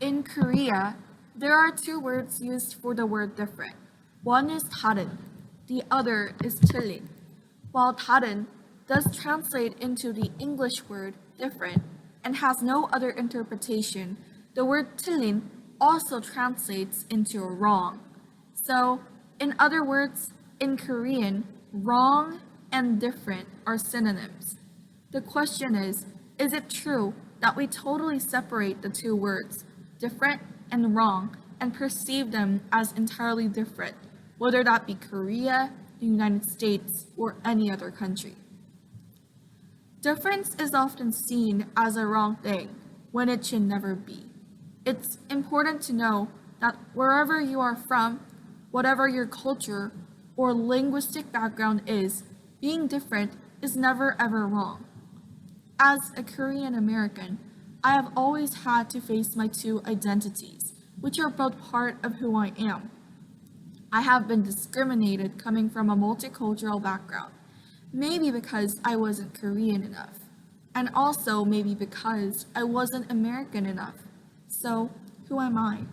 In Korea, there are two words used for the word different. One is 다른, the other is Teullin. While 다른 does translate into the English word different and has no other interpretation, the word Teullin also translates into wrong. So, in other words, in Korean, wrong and different are synonyms. The question is it true that we totally separate the two words, different and wrong, and perceive them as entirely different, whether that be Korea, the United States, or any other country? Difference is often seen as a wrong thing when it should never be. It's important to know that wherever you are from, whatever your culture or linguistic background is, being different is never ever wrong. As a Korean American, I have always had to face my two identities, which are both part of who I am. I have been discriminated coming from a multicultural background, maybe because I wasn't Korean enough, and also maybe because I wasn't American enough. So, who am I?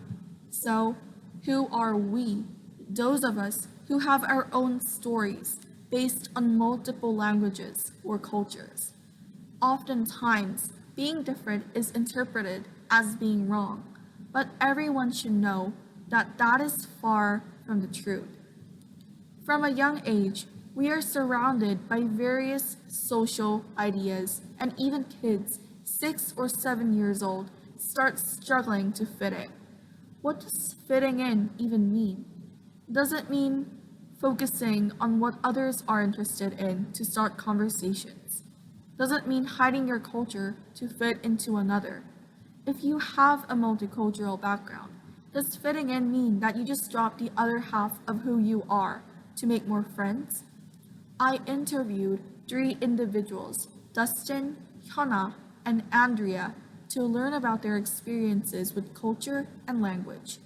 So, who are we, those of us who have our own stories based on multiple languages or cultures? Oftentimes, being different is interpreted as being wrong, but everyone should know that that is far from the truth. From a young age, we are surrounded by various social ideas, and even kids 6 or 7 years old start struggling to fit in. What does fitting in even mean? Does it mean focusing on what others are interested in to start conversations? Does it mean hiding your culture to fit into another? If you have a multicultural background, does fitting in mean that you just drop the other half of who you are to make more friends? I interviewed 3 individuals, Dustin, Hyuna, and Andrea, to learn about their experiences with culture and language.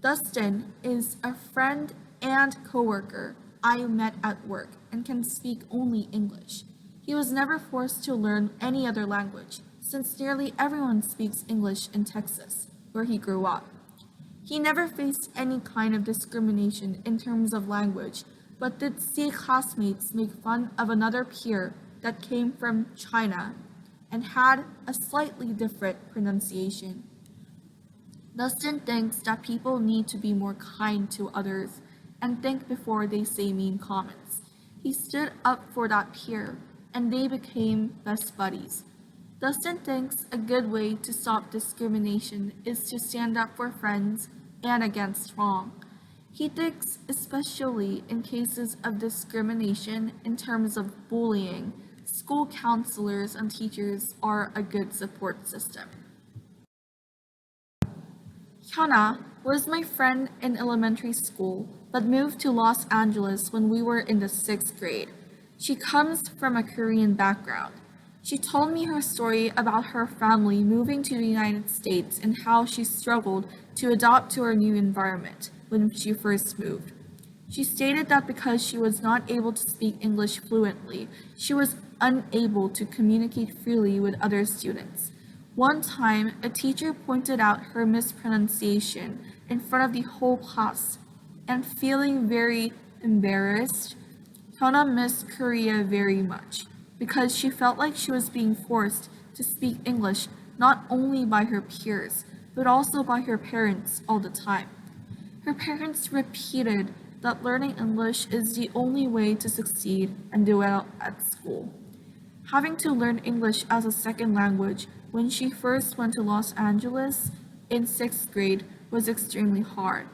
Dustin is a friend and coworker I met at work and can speak only English. He was never forced to learn any other language, since nearly everyone speaks English in Texas, where he grew up. He never faced any kind of discrimination in terms of language, but did see classmates make fun of another peer that came from China and had a slightly different pronunciation. Dustin thinks that people need to be more kind to others and think before they say mean comments. He stood up for that peer, and they became best buddies. Dustin thinks a good way to stop discrimination is to stand up for friends and against wrong. He thinks, especially in cases of discrimination in terms of bullying, school counselors and teachers are a good support system. Hyuna was my friend in elementary school, but moved to Los Angeles when we were in the 6th grade. She comes from a Korean background. She told me her story about her family moving to the United States and how she struggled to adapt to her new environment when she first moved. She stated that because she was not able to speak English fluently, she was unable to communicate freely with other students. One time, a teacher pointed out her mispronunciation in front of the whole class, and feeling very embarrassed, Hyuna missed Korea very much because she felt like she was being forced to speak English not only by her peers, but also by her parents all the time. Her parents repeated that learning English is the only way to succeed and do well at school. Having to learn English as a second language when she first went to Los Angeles in 6th grade was extremely hard.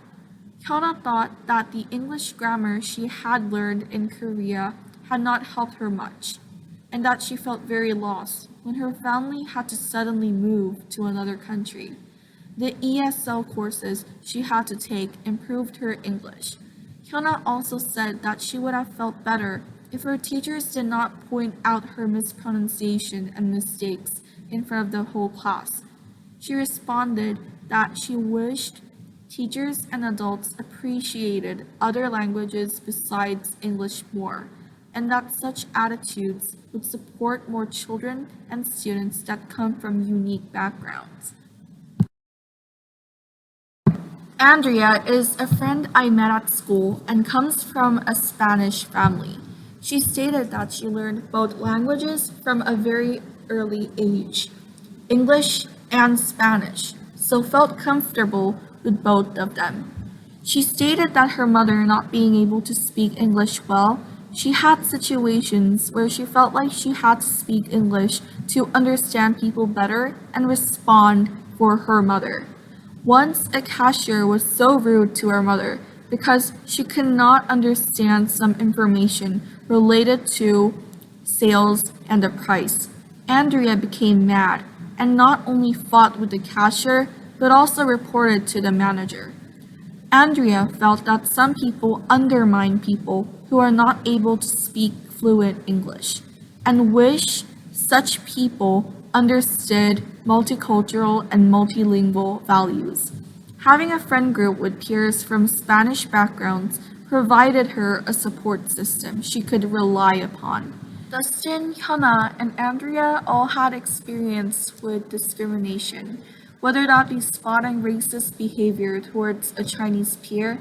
Hyuna thought that the English grammar she had learned in Korea had not helped her much, and that she felt very lost when her family had to suddenly move to another country. The ESL courses she had to take improved her English. Hyuna also said that she would have felt better if her teachers did not point out her mispronunciation and mistakes in front of the whole class. She responded that she wished teachers and adults appreciated other languages besides English more, and that such attitudes would support more children and students that come from unique backgrounds. Andrea is a friend I met at school and comes from a Spanish family. She stated that she learned both languages from a very early age, English and Spanish, so felt comfortable with both of them. She stated that her mother not being able to speak English well, she had situations where she felt like she had to speak English to understand people better and respond for her mother. Once a cashier was so rude to her mother because she could not understand some information related to sales and the price. Andrea became mad and not only fought with the cashier but also reported to the manager. Andrea felt that some people undermine people who are not able to speak fluent English and wish such people understood multicultural and multilingual values. Having a friend group with peers from Spanish backgrounds provided her a support system she could rely upon. Dustin, Hyuna, and Andrea all had experience with discrimination, whether that be spotting racist behavior towards a Chinese peer,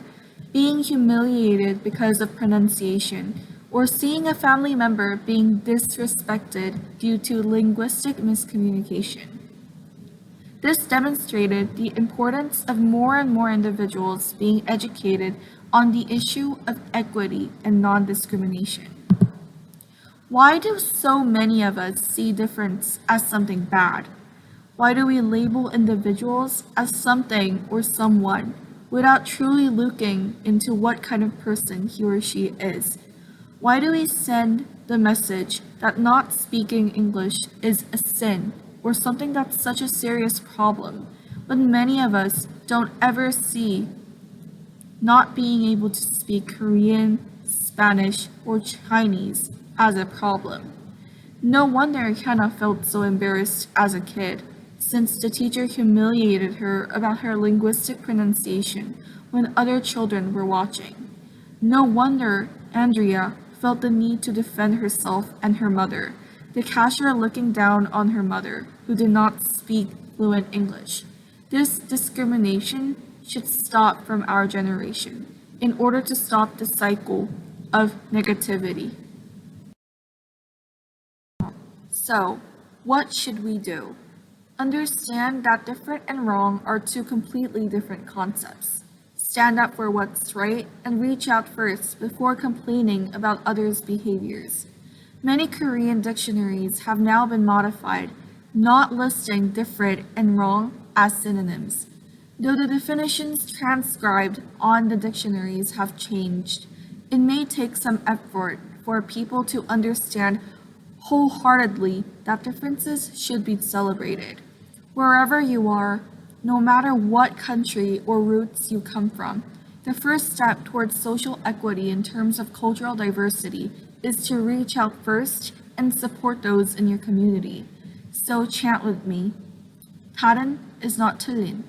being humiliated because of pronunciation, or seeing a family member being disrespected due to linguistic miscommunication. This demonstrated the importance of more and more individuals being educated on the issue of equity and non-discrimination. Why do so many of us see difference as something bad? Why do we label individuals as something or someone without truly looking into what kind of person he or she is? Why do we send the message that not speaking English is a sin or something that's such a serious problem, but many of us don't ever see not being able to speak Korean, Spanish, or Chinese as a problem? No wonder Hyuna felt so embarrassed as a kid, since the teacher humiliated her about her linguistic pronunciation when other children were watching. No wonder Andrea felt the need to defend herself and her mother, the cashier looking down on her mother, who did not speak fluent English. This discrimination should stop from our generation in order to stop the cycle of negativity. So, what should we do? Understand that different and wrong are two completely different concepts. Stand up for what's right and reach out first before complaining about others' behaviors. Many Korean dictionaries have now been modified, not listing different and wrong as synonyms. Though the definitions transcribed on the dictionaries have changed, it may take some effort for people to understand wholeheartedly that differences should be celebrated. Wherever you are, no matter what country or roots you come from, the first step towards social equity in terms of cultural diversity is to reach out first and support those in your community. So chant with me. Teullin is not Teullin.